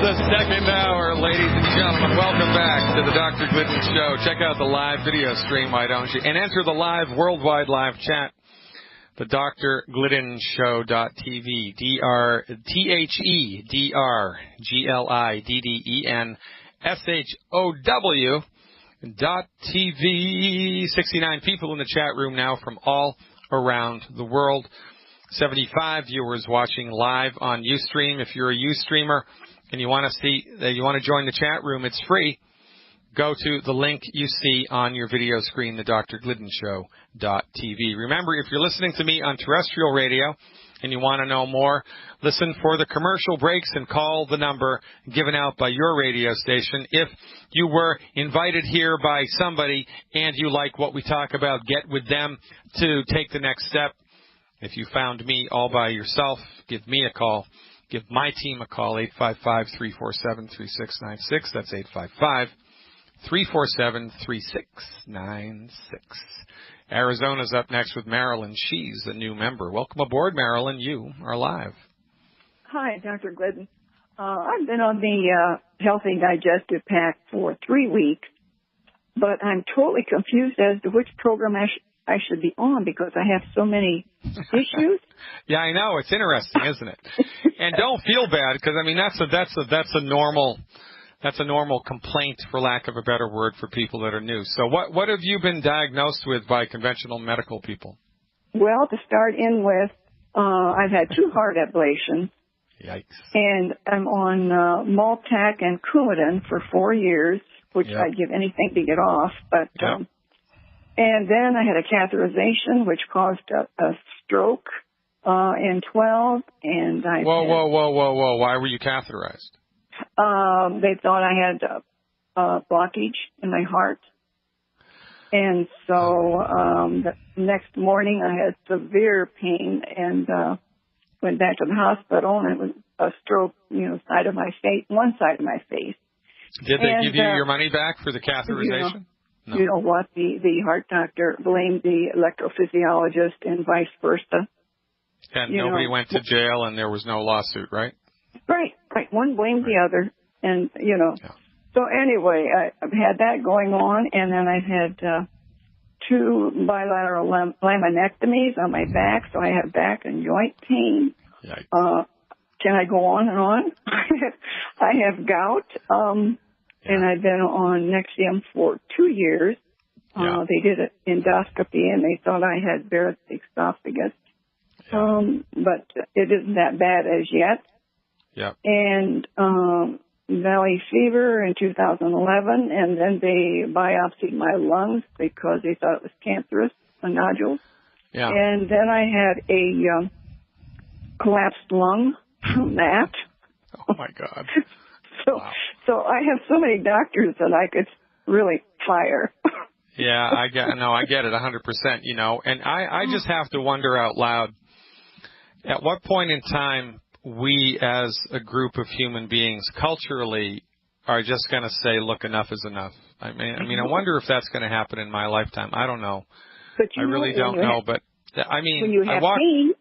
The second hour, ladies and gentlemen. Welcome back to the Dr. Glidden Show. Check out the live video stream, why don't you? And enter the live, worldwide live chat, the drgliddenshow.tv, drgliddenshow.tv. 69 people in the chat room now from all around the world. 75 viewers watching live on Ustream. If you're a Ustreamer and you want to join the chat room, it's free. Go to the link you see on your video screen, the drgliddenshow.tv. Remember, if you're listening to me on terrestrial radio and you want to know more, listen for the commercial breaks and call the number given out by your radio station. If you were invited here by somebody and you like what we talk about, get with them to take the next step. If you found me all by yourself, give me a call. Give my team a call, 855-347-3696. That's 855-347-3696. Arizona's up next with Marilyn. She's a new member. Welcome aboard, Marilyn. You are live. Hi, Dr. Glidden. I've been on the Healthy Digestive Pack for 3 weeks, but I'm totally confused as to which program I should be on because I have so many issues. Yeah, I know. It's interesting, isn't it? And don't feel bad because I mean that's a normal complaint, for lack of a better word, for people that are new. So what have you been diagnosed with by conventional medical people? Well, to start in with, I've had 2 heart ablations. Yikes. And I'm on Maltac and Coumadin for 4 years, which I'd give anything to get off, but. And then I had a catheterization, which caused a stroke in 12. And Whoa! Why were you catheterized? They thought I had a blockage in my heart, and so the next morning I had severe pain and went back to the hospital, and it was a stroke, side of my face, one side of my face. Did they give you your money back for the catheterization? No. You know what? The heart doctor blamed the electrophysiologist and vice versa. And nobody went to jail and there was no lawsuit, right? Right. One blamed the other. And, So anyway, I've had that going on. And then I've had 2 bilateral laminectomies on my back. So I have back and joint pain. Can I go on and on? I have gout. And I've been on Nexium for 2 years. They did an endoscopy, and they thought I had Barrett's esophagus. But it isn't that bad as yet. And valley fever in 2011, and then they biopsied my lungs because they thought it was cancerous, a nodule. And then I had a collapsed lung from that. Oh, my God. So I have so many doctors that I could really fire. I get it 100%, and I just have to wonder out loud, at what point in time we as a group of human beings culturally are just going to say, look, enough is enough. I mean, I wonder if that's going to happen in my lifetime. I don't know. But I really don't know, but I mean, when you have pain,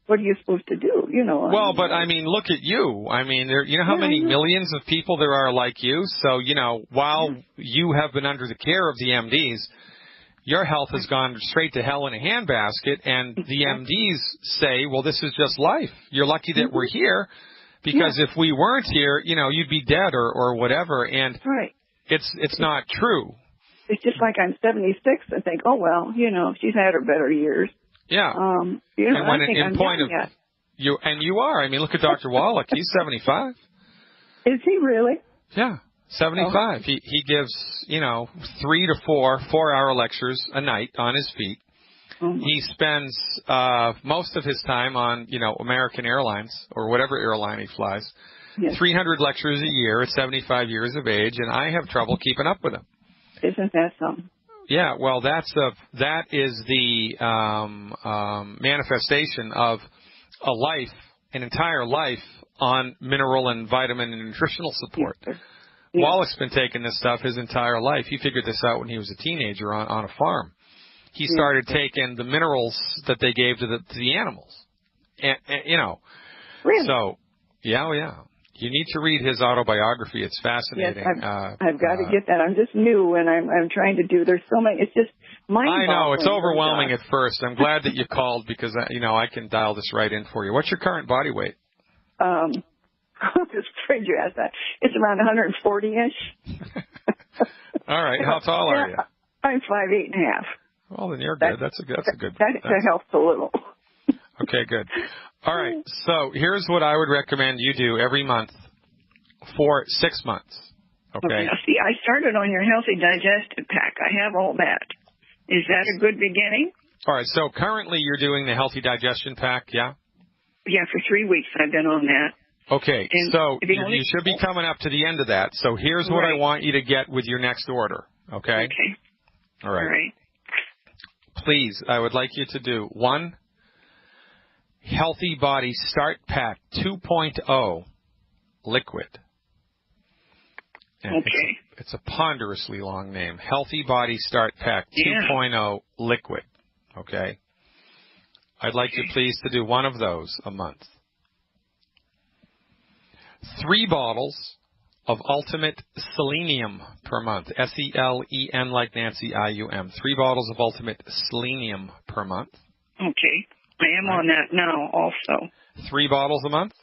what are you supposed to do? Well, but I mean, look at you. I mean, how many millions of people there are like you? So, while you have been under the care of the MDs, your health has gone straight to hell in a handbasket. And the MDs say, well, this is just life. You're lucky that we're here because if we weren't here, you'd be dead or whatever. And it's not true. It's just like I'm 76 and think, oh, well, she's had her better years. And when in point of you, and you are. I mean, look at Dr. Wallach. He's 75. Is he really? Yeah, 75. Oh. He gives 3 to 4 4-hour lectures a night on his feet. Mm-hmm. He spends most of his time on American Airlines or whatever airline he flies. 300 lectures a year at 75 years of age, and I have trouble keeping up with him. Isn't that something? Yeah, well, that is the manifestation of a life, an entire life on mineral and vitamin and nutritional support. Wallach's been taking this stuff his entire life. He figured this out when he was a teenager on a farm. He started taking the minerals that they gave to the animals, and Really? So, yeah. You need to read his autobiography. It's fascinating. Yes, I've got to get that. I'm just new, and I'm trying to do. There's so many. It's just mind-boggling. I know it's overwhelming at first. I'm glad that you called because I can dial this right in for you. What's your current body weight? I'm just afraid you asked that. It's around 140-ish. All right. How tall are you? I'm 5'8.5". Well, then you're good. That's a good. That helps a little. Okay, good. All right. So here's what I would recommend you do every month for 6 months. Okay. Now, see, I started on your Healthy Digestive Pack. I have all that. Is that a good beginning? All right. So currently you're doing the Healthy Digestion Pack, yeah? Yeah, for 3 weeks I've been on that. Okay. And so you should be coming up to the end of that. So here's what I want you to get with your next order. Okay? Okay. All right. All right. Please, I would like you to do 1 Healthy Body Start Pack 2.0 liquid. And okay. It's a ponderously long name. Healthy Body Start Pack 2.0 liquid. Okay. I'd like you please to do 1 of those a month. 3 bottles of Ultimate Selenium per month. SELEN like Nancy IUM. 3 bottles of Ultimate Selenium per month. Okay. I am on that now also. 3 bottles a month?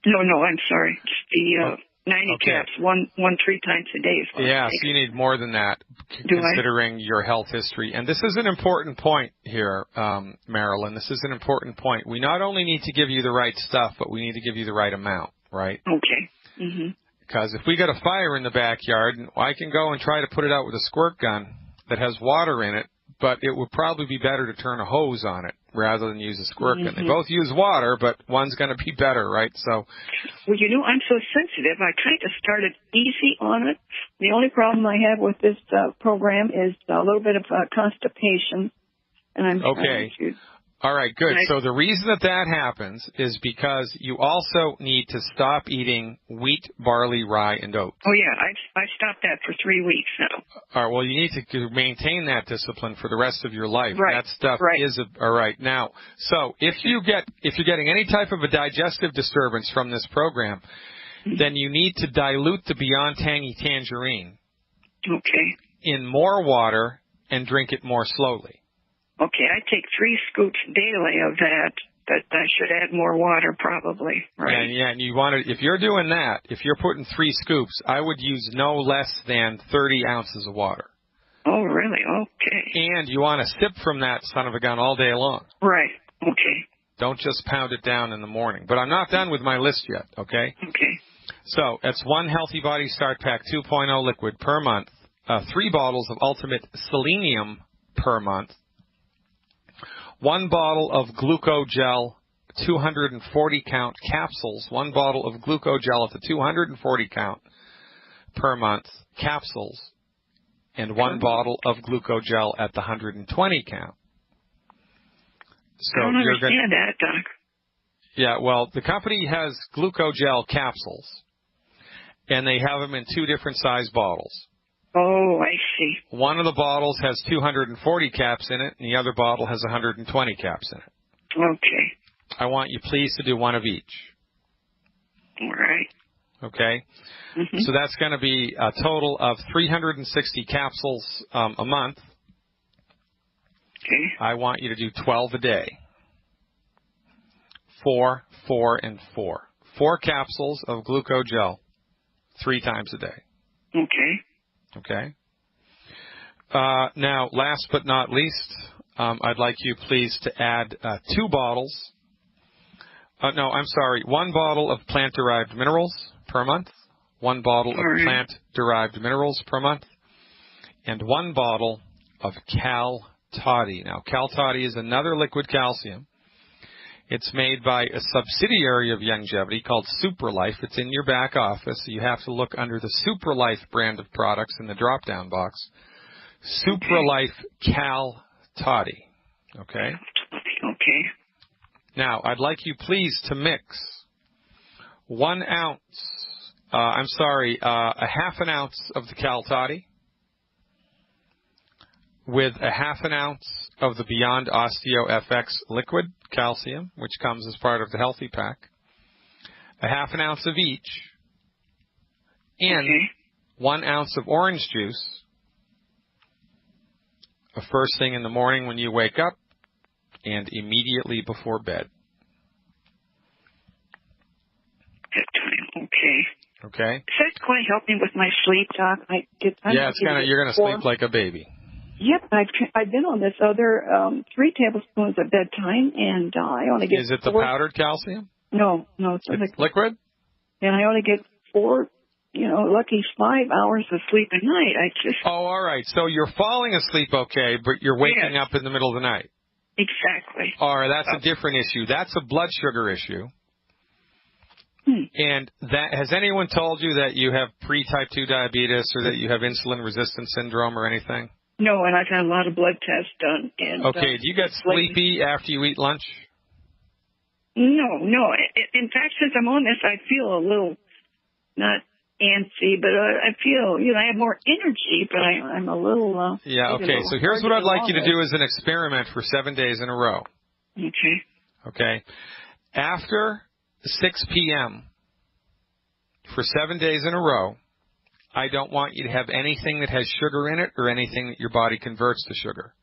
No, I'm sorry. It's the 90 caps, one 3 times a day. Yeah, so you need more than that, considering your health history. And this is an important point here, Marilyn. This is an important point. We not only need to give you the right stuff, but we need to give you the right amount, right? Okay. Mm-hmm. Because if we got a fire in the backyard, I can go and try to put it out with a squirt gun that has water in it, but it would probably be better to turn a hose on it rather than use a squirt gun. They both use water, but one's going to be better, right? So, well, I'm so sensitive. I kind of started easy on it. The only problem I have with this program is a little bit of constipation, and I'm okay. All right, good. So the reason that happens is because you also need to stop eating wheat, barley, rye, and oats. Oh, yeah. I stopped that for 3 weeks now. All right, well, you need to maintain that discipline for the rest of your life. Right. That stuff is all right. Now, so if you're getting any type of a digestive disturbance from this program, then you need to dilute the Beyond Tangy Tangerine in more water and drink it more slowly. Okay, I take 3 scoops daily of that, but I should add more water probably, right? And you want to, if you're doing that, if you're putting 3 scoops, I would use no less than 30 ounces of water. Oh, really? Okay. And you want to sip from that son of a gun all day long. Right, okay. Don't just pound it down in the morning. But I'm not done with my list yet, okay? Okay. So that's 1 Healthy Body Start Pack 2.0 liquid per month, 3 bottles of Ultimate Selenium per month, 1 bottle of Glucogel 240 count capsules, 1 bottle of Glucogel at the 240 count per month capsules, and 1 bottle of Glucogel at the 120 count. So I don't understand that, Doc. Yeah, well, the company has Glucogel capsules, and they have them in 2 different size bottles. Oh, I see. One of the bottles has 240 caps in it, and the other bottle has 120 caps in it. Okay. I want you please to do 1 of each. All right. Okay? Mm-hmm. So that's going to be a total of 360 capsules a month. Okay. I want you to do 12 a day. 4, 4, and 4. 4 capsules of Glucogel 3 times a day. Okay. Okay. Now, last but not least, I'd like you please to add 2 bottles. 1 bottle of plant-derived minerals per month, 1 bottle of plant-derived minerals per month, and 1 bottle of Cal Toddy. Now, Cal Toddy is another liquid calcium. It's made by a subsidiary of Youngevity called SuperLife. It's in your back office. So you have to look under the SuperLife brand of products in the drop-down box. SuperLife Cal Toddy. Okay? Okay. Now, I'd like you please to mix 1 ounce, a half an ounce of the Cal Toddy with a half an ounce of the Beyond Osteo FX liquid calcium, which comes as part of the Healthy Pack, a half an ounce of each in 1 ounce of orange juice the first thing in the morning when you wake up and immediately before bed. Bedtime, okay. Okay? Is that going to help me with my sleep, Doc? You're going to sleep like a baby. Yep, I've been on this other 3 tablespoons at bedtime, and I only get. Is it the powdered calcium? No, it's liquid. And I only get 4, lucky 5 hours of sleep a night. Oh, all right. So you're falling asleep okay, but you're waking up in the middle of the night. Exactly. All right, that's a different issue. That's a blood sugar issue. And has anyone told you that you have pre-type 2 diabetes or that you have insulin resistance syndrome or anything? No, and I've had a lot of blood tests done. And, okay, do you get sleepy after you eat lunch? No. In fact, since I'm on this, I feel a little, not antsy, but I feel, I have more energy, but I'm a little... okay, so here's what I'd like you to do as an experiment for 7 days in a row. Okay. After 6 p.m. for 7 days in a row, I don't want you to have anything that has sugar in it or anything that your body converts to sugar.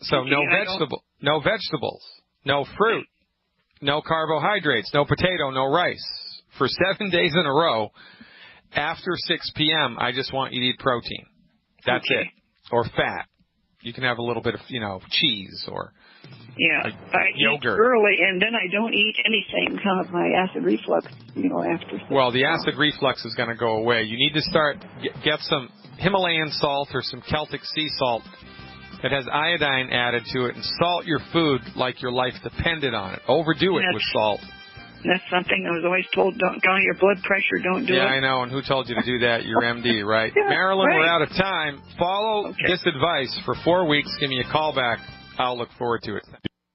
So no vegetables, no fruit, no carbohydrates, no potato, no rice. For 7 days in a row, after 6 p.m., I just want you to eat protein. That's it. Or fat. You can have a little bit of, cheese or I yogurt. Eat early, and then I don't eat anything, kind of my acid reflux, after. Well, the acid reflux is going to go away. You need to get some Himalayan salt or some Celtic sea salt that has iodine added to it, and salt your food like your life depended on it. Overdo it with salt. That's something I was always told, don't go on your blood pressure, don't do it. Yeah, I know, and who told you to do that? Your MD, right? Marilyn, we're out of time. Follow this advice for 4 weeks. Give me a call back. I'll look forward to it.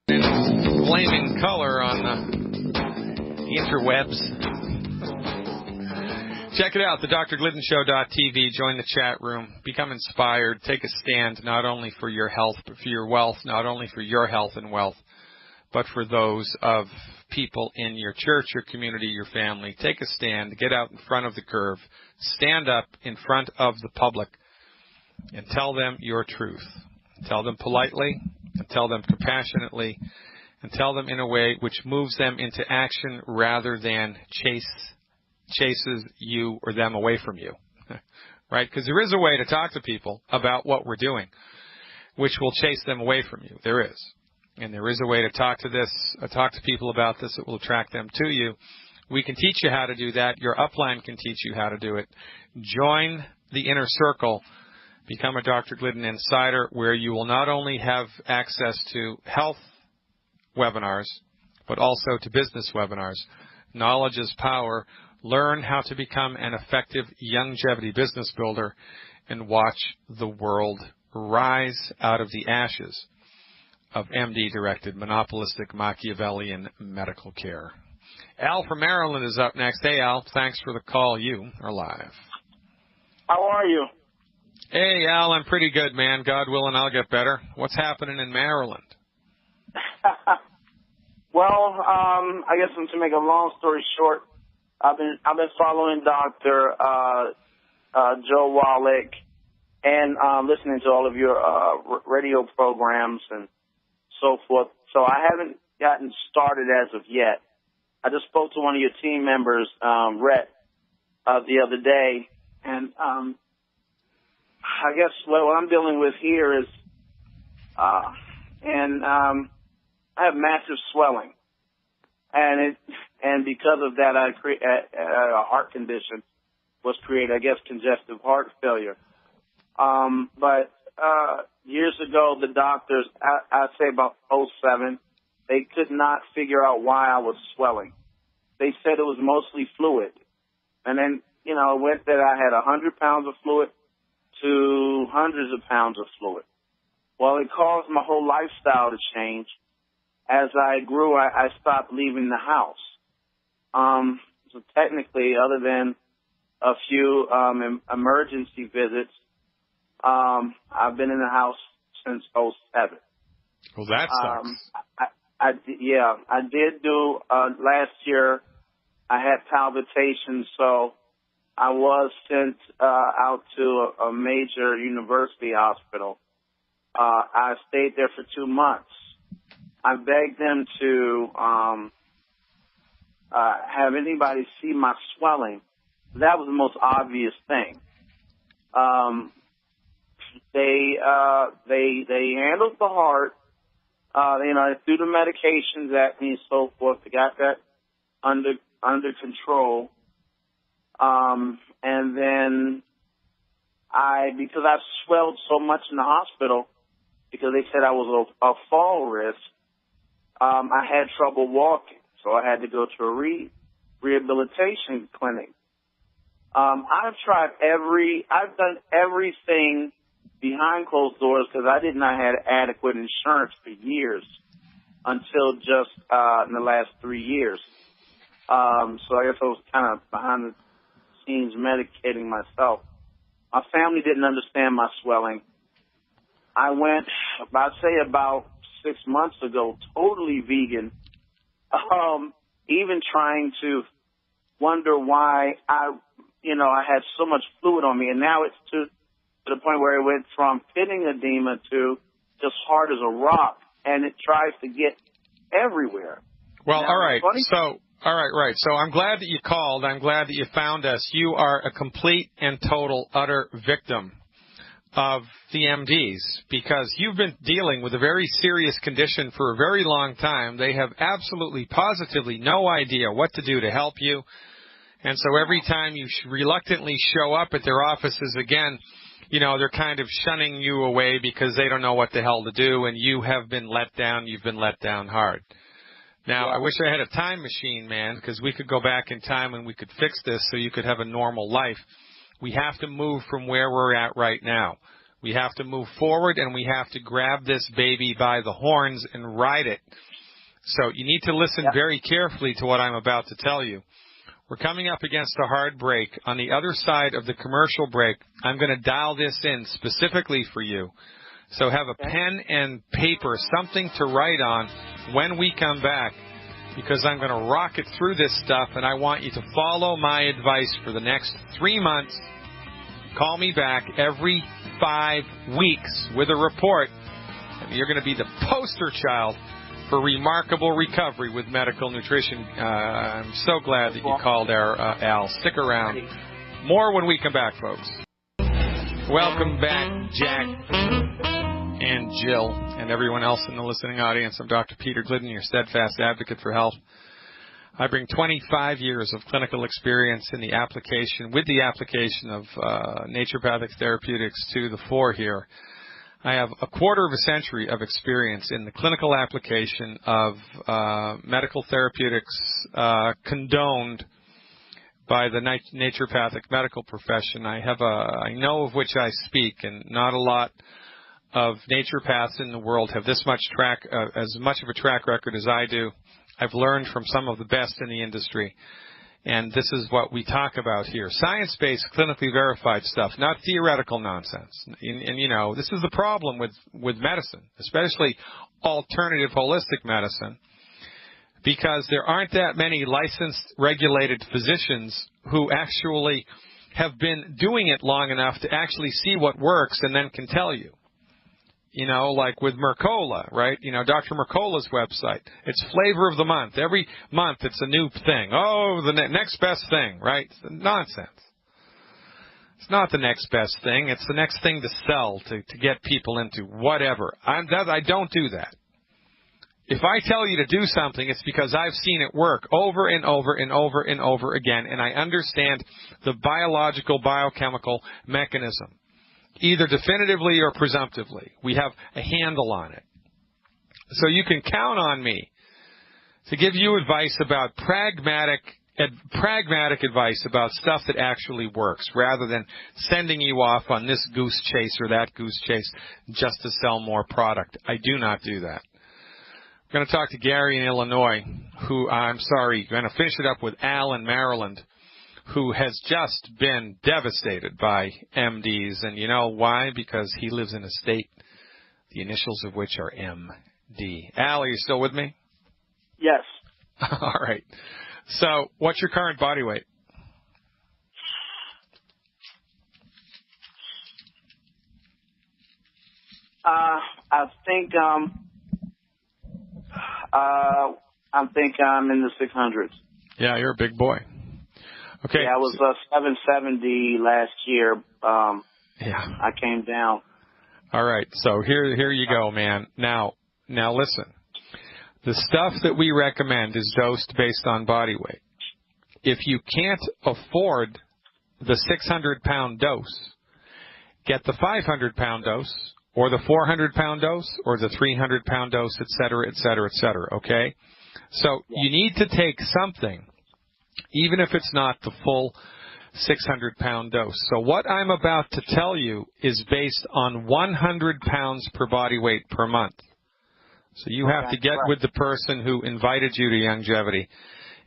Flaming color on the interwebs. Check it out, the drgliddenshow.tv. Join the chat room. Become inspired. Take a stand not only for your health, but for your wealth, not only for your health and wealth, but for those of people in your church, your community, your family. Take a stand. Get out in front of the curve. Stand up in front of the public and tell them your truth. Tell them politely, and tell them compassionately, and tell them in a way which moves them into action rather than chases you or them away from you. Right? Because there is a way to talk to people about what we're doing, which will chase them away from you. There is. And there is a way to talk to people about this that will attract them to you. We can teach you how to do that. Your upline can teach you how to do it. Join the inner circle. Become a Dr. Glidden Insider, where you will not only have access to health webinars, but also to business webinars. Knowledge is power. Learn how to become an effective longevity business builder and watch the world rise out of the ashes of MD-directed, monopolistic, Machiavellian medical care. Al from Maryland is up next. Hey, Al, thanks for the call. You are live. How are you? Hey, Al, I'm pretty good, man. God willing, I'll get better. What's happening in Maryland? Well, I guess to make a long story short, I've been following Dr. Joe Wallach and listening to all of your radio programs and so forth. So I haven't gotten started as of yet. I just spoke to one of your team members, Rhett, the other day, and I guess what I'm dealing with here is, I have massive swelling, and because of that, I create a heart condition was created. I guess congestive heart failure. But years ago, the doctors, I'd say about 2007, they could not figure out why I was swelling. They said it was mostly fluid, and then it went that I had 100 pounds of fluid to hundreds of pounds of fluid. Well, it caused my whole lifestyle to change. As I grew, I stopped leaving the house. So technically, other than a few emergency visits, I've been in the house since 2007. Well, that sucks. I did do last year. I had palpitations, so I was sent out to a major university hospital. I stayed there for 2 months. I begged them to have anybody see my swelling. That was the most obvious thing. They handled the heart. They threw the medications at me and so forth. They got that under control. And then because I swelled so much in the hospital, because they said I was a fall risk, I had trouble walking. So I had to go to a rehabilitation clinic. I've done everything behind closed doors because I did not have adequate insurance for years until just in the last 3 years. So I guess I was kind of behind the scenes medicating myself. My family didn't understand my swelling. I went, I'd say about 6 months ago, totally vegan, even trying to wonder why I had so much fluid on me. And now it's to the point where it went from pitting edema to just hard as a rock, and it tries to get everywhere. Well, all right. Right. So I'm glad that you called. I'm glad that you found us. You are a complete and total, utter victim of the MDs because you've been dealing with a very serious condition for a very long time. They have absolutely, positively no idea what to do to help you. And so every time you reluctantly show up at their offices again, they're kind of shunning you away because they don't know what the hell to do, and you have been let down. You've been let down hard. Now, I wish I had a time machine, man, because we could go back in time and we could fix this so you could have a normal life. We have to move from where we're at right now. We have to move forward, and we have to grab this baby by the horns and ride it. So you need to listen very carefully to what I'm about to tell you. We're coming up against a hard break. On the other side of the commercial break, I'm going to dial this in specifically for you. So have a pen and paper, something to write on when we come back, because I'm going to rocket through this stuff, and I want you to follow my advice for the next 3 months. Call me back every 5 weeks with a report, and you're going to be the poster child for remarkable recovery with medical nutrition. I'm so glad that you called Al. Stick around. More when we come back, folks. Welcome back, Jack and Jill and everyone else in the listening audience. I'm Dr. Peter Glidden, your steadfast advocate for health. I bring 25 years of clinical experience in the application of naturopathic therapeutics to the fore here. I have a quarter of a century of experience in the clinical application of medical therapeutics condoned by the naturopathic medical profession. I know of which I speak, and not a lot of naturopaths in the world have as much of a track record as I do. I've learned from some of the best in the industry, and this is what we talk about here. Science-based, clinically verified stuff, not theoretical nonsense. And this is the problem with medicine, especially alternative holistic medicine, because there aren't that many licensed, regulated physicians who actually have been doing it long enough to actually see what works and then can tell you. Like with Mercola, right? Dr. Mercola's website. It's flavor of the month. Every month it's a new thing. Oh, the next best thing, right? It's nonsense. It's not the next best thing. It's the next thing to sell, to get people into whatever. I don't do that. If I tell you to do something, it's because I've seen it work over and over and over and over again, and I understand the biological, biochemical mechanism, either definitively or presumptively. We have a handle on it. So you can count on me to give you advice about pragmatic advice about stuff that actually works, rather than sending you off on this goose chase or that goose chase just to sell more product. I do not do that. We're going to talk to Gary in Illinois, going to finish it up with Al in Maryland, who has just been devastated by MDs. And you know why? Because he lives in a state, the initials of which are MD. Al, are you still with me? Yes. All right. So what's your current body weight? I think I'm in the 600s. Yeah, you're a big boy. Okay. Yeah, I was 770 last year. Yeah. I came down. All right. So here you go, man. Now listen. The stuff that we recommend is dosed based on body weight. If you can't afford the 600-pound dose, get the 500-pound dose, or the 400-pound dose, or the 300-pound dose, et cetera, et cetera, et cetera, okay? So you need to take something, even if it's not the full 600-pound dose. So what I'm about to tell you is based on 100 pounds per body weight per month. So you have to get with the person who invited you to Longevity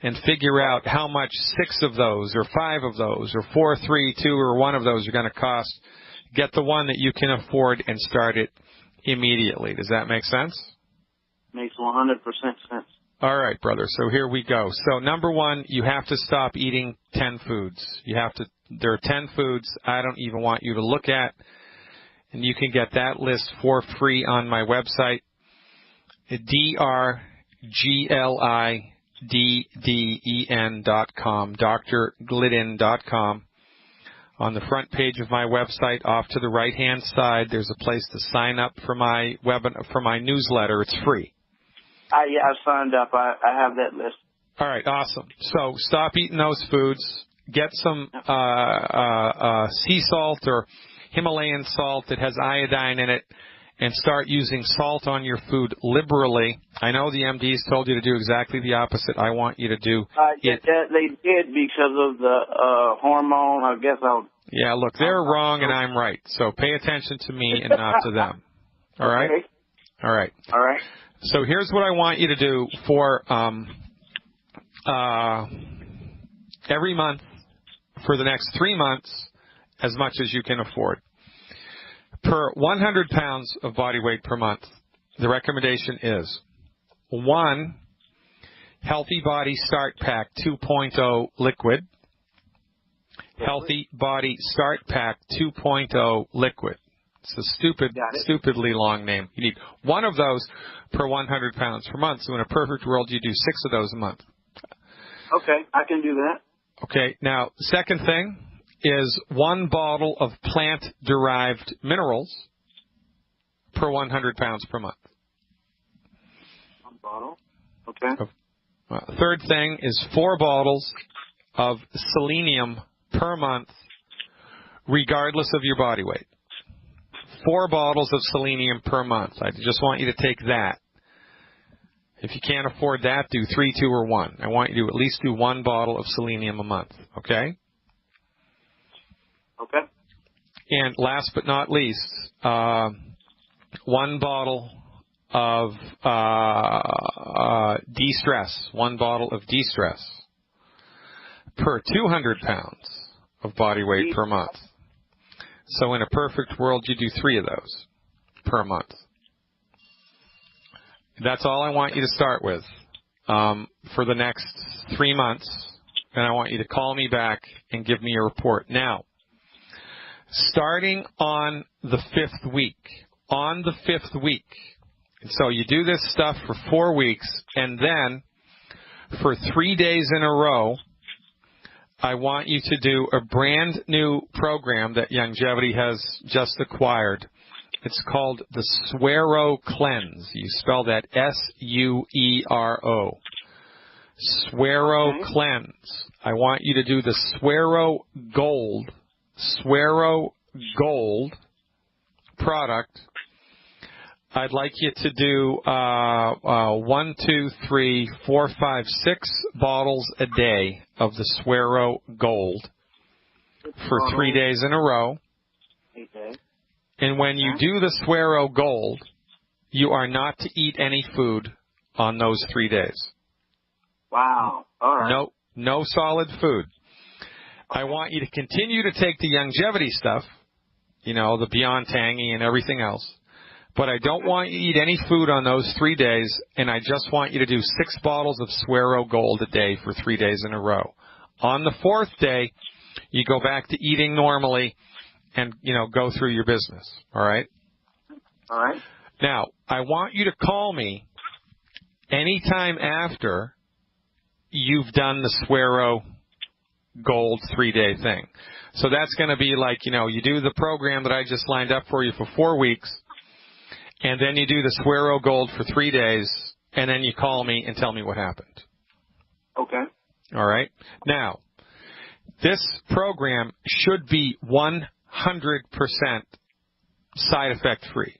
and figure out how much 6 of those, or 5 of those, or 4, 3, 2, or 1 of those are going to cost. Get the one that you can afford and start it immediately. Does that make sense? Makes 100% sense. All right, brother. So here we go. So number 1, you have to stop eating 10 foods. There are 10 foods I don't even want you to look at. And you can get that list for free on my website, drglidden.com, drglidden.com. On the front page of my website, off to the right-hand side, there's a place to sign up for my newsletter. It's free. I signed up. I have that list. All right, awesome. So stop eating those foods. Get some sea salt or Himalayan salt that has iodine in it, and start using salt on your food liberally. I know the MDs told you to do exactly the opposite. I want you to do it. They did because of the hormone. I guess Yeah, look, they're wrong and I'm right. So pay attention to me and not to them. All right? Okay. All right. All right. So here's what I want you to do for every month for the next 3 months, as much as you can afford. Per 100 pounds of body weight per month, the recommendation is 1 Healthy Body Start Pack 2.0 liquid. Healthy Body Start Pack 2.0 liquid. It's a stupidly long name. You need 1 of those per 100 pounds per month. So in a perfect world, you do 6 of those a month. Okay, I can do that. Okay, now, second thing is 1 bottle of plant-derived minerals per 100 pounds per month. 1 bottle. Okay. Third thing is 4 bottles of selenium per month, regardless of your body weight. 4 bottles of selenium per month. I just want you to take that. If you can't afford that, do 3, 2, or 1. I want you to at least do 1 bottle of selenium a month, okay? Okay. And last but not least, 1 bottle of de-stress, 1 bottle of de-stress per 200 pounds of body weight per month. So in a perfect world, you do 3 of those per month. That's all I want you to start with for the next 3 months, and I want you to call me back and give me a report. Now, starting on the 5th week, so you do this stuff for 4 weeks, and then for 3 days in a row, I want you to do a brand new program that Longevity has just acquired. It's called the Suero Cleanse. You spell that S-U-E-R-O. Suero Cleanse. I want you to do the Suero Gold product. I'd like you to do 1, 2, 3, 4, 5, 6 bottles a day of the Suero Gold for 3 days in a row. Okay. And when you do the Suero Gold, you are not to eat any food on those 3 days. Wow. All right. No solid food. I want you to continue to take the Longevity stuff, the Beyond Tangy and everything else. But I don't want you to eat any food on those 3 days, and I just want you to do 6 bottles of Suero Gold a day for 3 days in a row. On the 4th day, you go back to eating normally and, go through your business. All right? All right. Now, I want you to call me anytime after you've done the Suero Gold 3-day thing. So that's going to be like, you do the program that I just lined up for you for 4 weeks, and then you do the Suero Gold for 3 days, and then you call me and tell me what happened. Okay. All right? Now, this program should be 100% side effect free.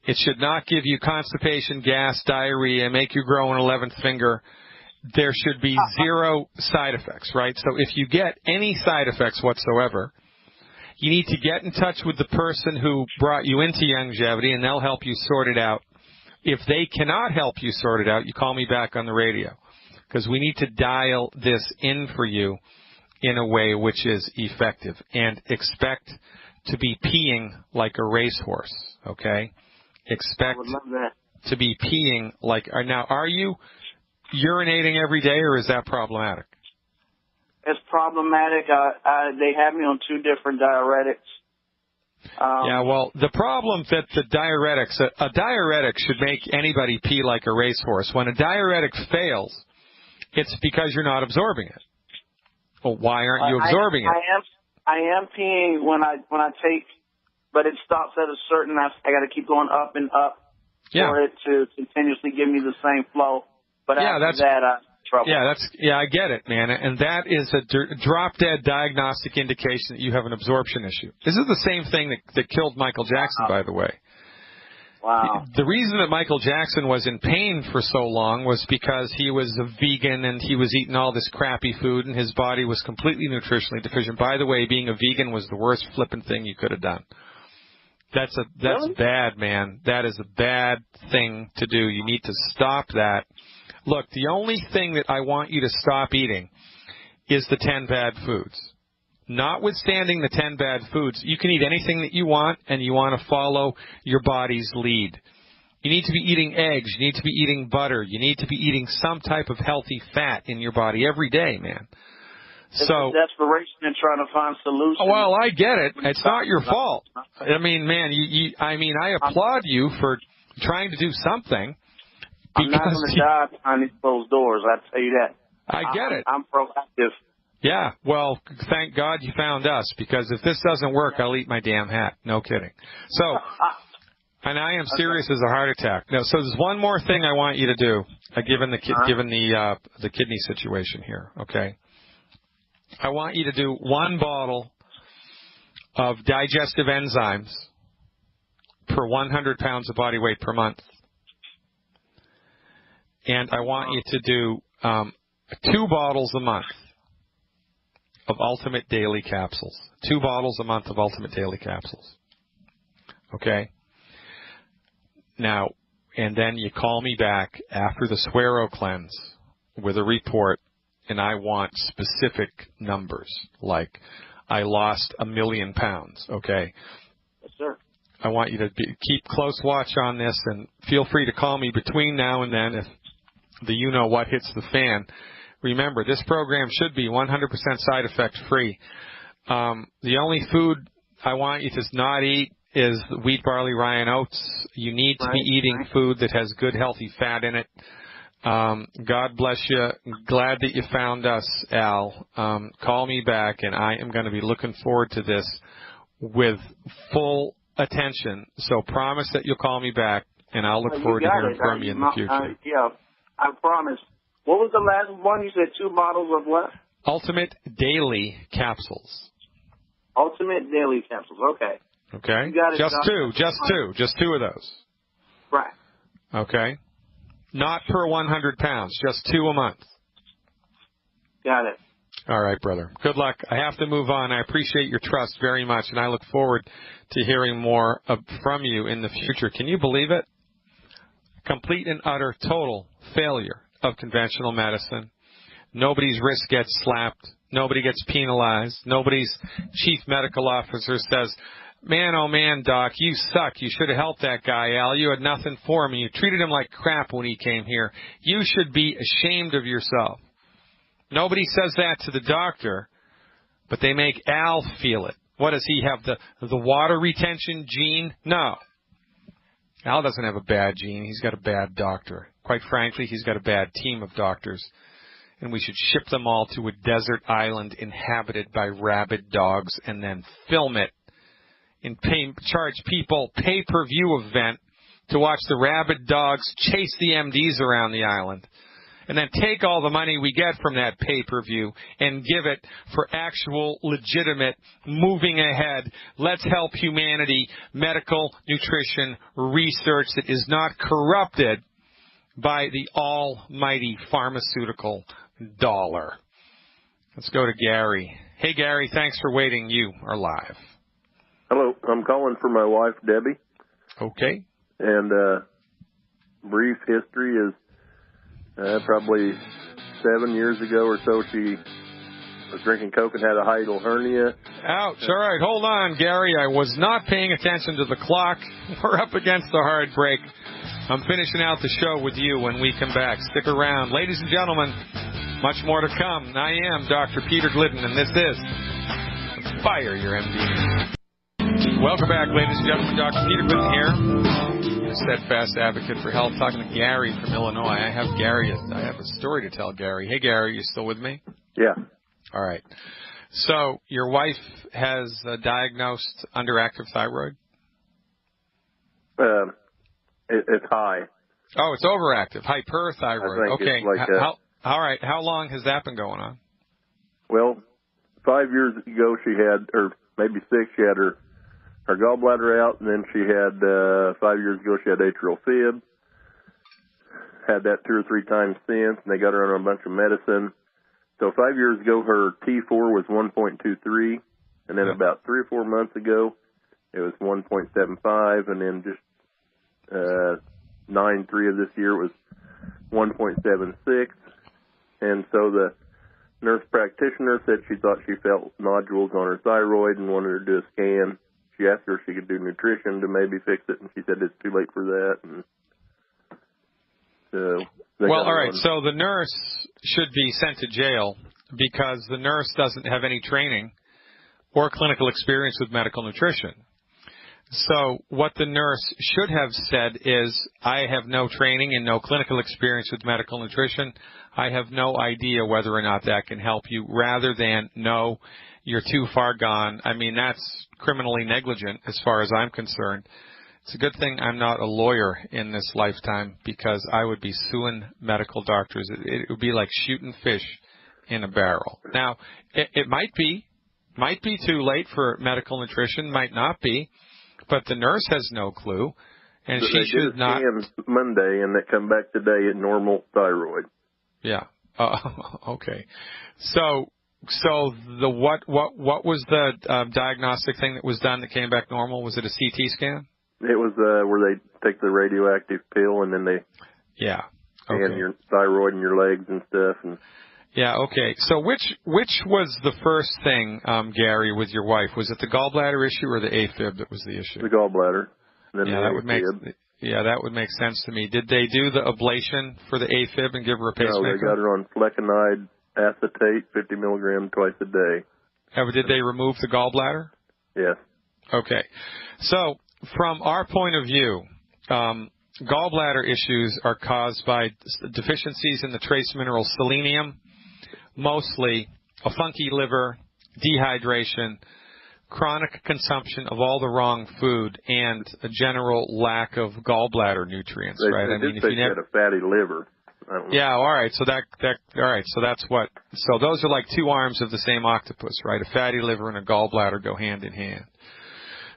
It should not give you constipation, gas, diarrhea, make you grow an 11th finger. There should be zero side effects, right? So if you get any side effects whatsoever, you need to get in touch with the person who brought you into Youngevity, and they'll help you sort it out. If they cannot help you sort it out, you call me back on the radio, because we need to dial this in for you in a way which is effective. And expect to be peeing like a racehorse, okay? Expect to be peeing like... Now, are you urinating every day, or is that problematic? It's problematic. They have me on 2 different diuretics. Yeah, well, the problem that the diuretics... A diuretic should make anybody pee like a racehorse. When a diuretic fails, it's because you're not absorbing it. Well, why aren't you absorbing it? I am peeing when I take, but it stops at a certain. I got to keep going up and up for it to continuously give me the same flow. But after that, I'm in trouble. I get it, man. And that is a drop-dead diagnostic indication that you have an absorption issue. This is the same thing that killed Michael Jackson, by the way. Wow. The reason that Michael Jackson was in pain for so long was because he was a vegan and he was eating all this crappy food and his body was completely nutritionally deficient. By the way, being a vegan was the worst flipping thing you could have done. That's really? bad, man. That is a bad thing to do. You need to stop that. Look, the only thing that I want you to stop eating is the 10 bad foods. Notwithstanding the 10 bad foods, you can eat anything that you want, and you want to follow your body's lead. You need to be eating eggs. You need to be eating butter. You need to be eating some type of healthy fat in your body every day, man. It's desperation and trying to find solutions. Well, I get it. It's not your fault. I mean, man, I applaud you for trying to do something. I'm not going to die behind these closed doors, I tell you that. I get it. I'm proactive. Yeah, well, thank God you found us, because if this doesn't work, I'll eat my damn hat. No kidding. So, and I am serious as a heart attack. No, so there's one more thing I want you to do, given the kidney situation here, okay? I want you to do 1 bottle of digestive enzymes per 100 pounds of body weight per month. And I want you to do 2 bottles a month of Ultimate Daily Capsules. 2 bottles a month of Ultimate Daily Capsules. Okay? Now, and then you call me back after the Suero cleanse with a report, and I want specific numbers, like I lost 1 million pounds, okay? Yes, sir. I want you to keep close watch on this, and feel free to call me between now and then if the you-know-what hits the fan. Remember, this program should be 100% side effect free. The only food I want you to not eat is wheat, barley, rye, and oats. You need to be eating food that has good, healthy fat in it. God bless you. Glad that you found us, Al. Call me back, and I am going to be looking forward to this with full attention. So promise that you'll call me back, and I'll look forward to hearing from you in the future. Yeah, I promise. What was the last one? You said 2 bottles of what? Ultimate Daily Capsules. Ultimate Daily Capsules. Okay. Okay. You got it, just two of those. Right. Okay. Not per 100 pounds. Just 2 a month. Got it. All right, brother. Good luck. I have to move on. I appreciate your trust very much, and I look forward to hearing more from you in the future. Can you believe it? Complete and utter total failure of conventional medicine. Nobody's wrist gets slapped. Nobody gets penalized. Nobody's chief medical officer says, man, oh man, doc, you suck. You should have helped that guy, Al. You had nothing for him, and you treated him like crap when he came here. You should be ashamed of yourself. Nobody says that to the doctor, but they make Al feel it. What does he have, the water retention gene? No. Al doesn't have a bad gene. He's got a bad doctor. Quite frankly, he's got a bad team of doctors. And we should ship them all to a desert island inhabited by rabid dogs and then film it and charge people pay-per-view event to watch the rabid dogs chase the MDs around the island. And then take all the money we get from that pay-per-view and give it for actual, legitimate, moving ahead, let's help humanity, medical, nutrition, research that is not corrupted by the almighty pharmaceutical dollar. Let's go to Gary. Hey, Gary, thanks for waiting. You are live. Hello, I'm calling for my wife, Debbie. Okay. And brief history is probably 7 years ago or so, she was drinking Coke and had a hiatal hernia. Ouch. All right, hold on, Gary. I was not paying attention to the clock. We're up against the hard break. I'm finishing out the show with you when we come back. Stick around. Ladies and gentlemen, much more to come. I am Dr. Peter Glidden, and this is Fire Your MD. Welcome back, ladies and gentlemen. Dr. Peter Glidden here, a steadfast advocate for health, talking to Gary from Illinois. I have a story to tell Gary. Hey, Gary, you still with me? Yeah. All right. So your wife has diagnosed underactive thyroid? It's high. Oh, it's overactive, hyperthyroid. Okay. Like all right. How long has that been going on? Well, 5 years ago she had, or maybe 6, she had her gallbladder out, and then she had, 5 years ago she had atrial fib. Had that 2 or 3 times since, and they got her on a bunch of medicine. So 5 years ago her T4 was 1.23, and then about 3 or 4 months ago it was 1.75, and then just 9/3 of this year it was 1.76. And so the nurse practitioner said she thought she felt nodules on her thyroid and wanted her to do a scan. She asked her if she could do nutrition to maybe fix it, and she said it's too late for that. And so well, all right. So the nurse should be sent to jail because the nurse doesn't have any training or clinical experience with medical nutrition. So what the nurse should have said is, I have no training and no clinical experience with medical nutrition. I have no idea whether or not that can help you, rather than, no, you're too far gone. I mean, that's criminally negligent as far as I'm concerned. It's a good thing I'm not a lawyer in this lifetime, because I would be suing medical doctors. It would be like shooting fish in a barrel. Now, it might be too late for medical nutrition, might not be. But the nurse has no clue, and she should not. They did a scan Monday, and they come back today at normal thyroid. Yeah. Okay. So the what was the diagnostic thing that was done that came back normal? Was it a CT scan? It was where they take the radioactive pill, and then they scan your thyroid and your legs and stuff. And yeah. Okay. So which was the first thing, Gary, with your wife? Was it the gallbladder issue or the AFib that was the issue? The gallbladder. And then that would make sense to me. Did they do the ablation for the AFib and give her a pacemaker? No, they got her on flecainide acetate, 50 milligrams twice a day. Did they remove the gallbladder? Yes. Okay. So from our point of view, gallbladder issues are caused by deficiencies in the trace mineral selenium, mostly a funky liver, dehydration, chronic consumption of all the wrong food, and a general lack of gallbladder nutrients. Right? I mean, if you had a fatty liver. Yeah. All right. So So that's what. So those are like two arms of the same octopus, right? A fatty liver and a gallbladder go hand in hand.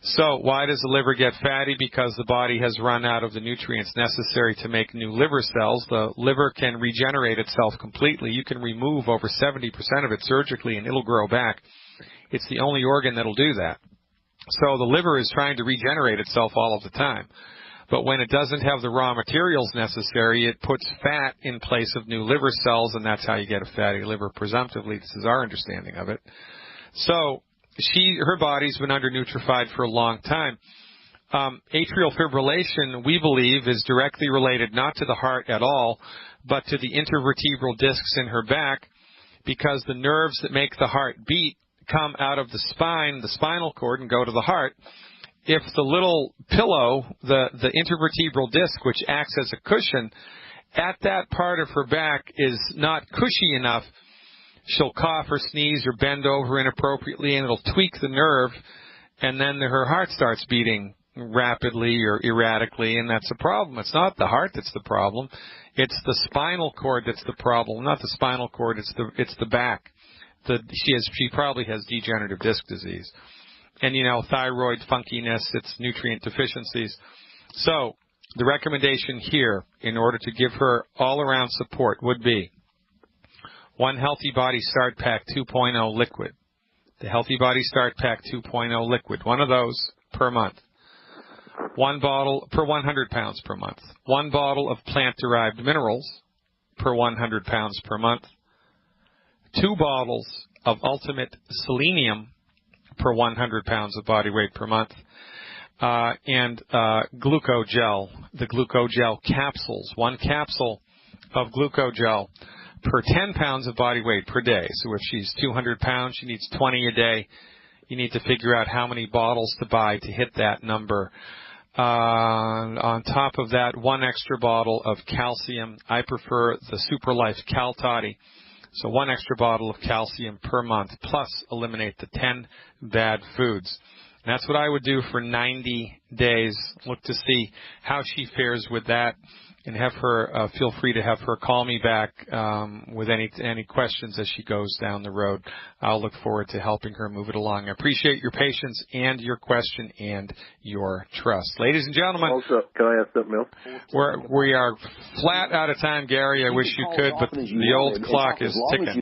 So why does the liver get fatty? Because the body has run out of the nutrients necessary to make new liver cells. The liver can regenerate itself completely. You can remove over 70% of it surgically and it'll grow back. It's the only organ that'll do that. So the liver is trying to regenerate itself all of the time. But when it doesn't have the raw materials necessary, it puts fat in place of new liver cells, and that's how you get a fatty liver, presumptively. This is our understanding of it. So her body's been undernutrified for a long time. Atrial fibrillation, we believe, is directly related not to the heart at all, but to the intervertebral discs in her back, because the nerves that make the heart beat come out of the spine, the spinal cord, and go to the heart. if the little pillow, the intervertebral disc, which acts as a cushion, at that part of her back is not cushy enough, she'll cough or sneeze or bend over inappropriately, and it'll tweak the nerve, and then her heart starts beating rapidly or erratically, and that's a problem. It's not the heart that's the problem. It's the spinal cord that's the problem. Not the spinal cord, it's the back. She probably has degenerative disc disease. And, thyroid funkiness, it's nutrient deficiencies. So the recommendation here, in order to give her all-around support, would be one Healthy Body Start Pack 2.0 liquid. The Healthy Body Start Pack 2.0 liquid. One of those per month. One bottle per 100 pounds per month. One bottle of plant-derived minerals per 100 pounds per month. 2 bottles of Ultimate Selenium per 100 pounds of body weight per month. And glucogel, the glucogel capsules. 1 capsule of glucogel per 10 pounds of body weight per day. So if she's 200 pounds, she needs 20 a day. You need to figure out how many bottles to buy to hit that number. On top of that, 1 extra bottle of calcium. I prefer the SuperLife Cal Toddy. So 1 extra bottle of calcium per month, plus eliminate the 10 bad foods. And that's what I would do for 90 days. Look to see how she fares with that, and have her feel free to have her call me back with any questions as she goes down the road. I'll look forward to helping her move it along. I appreciate your patience and your question and your trust. Ladies and gentlemen. Also, can I ask something else? We are flat out of time, Gary. I wish you could, but the old clock is ticking.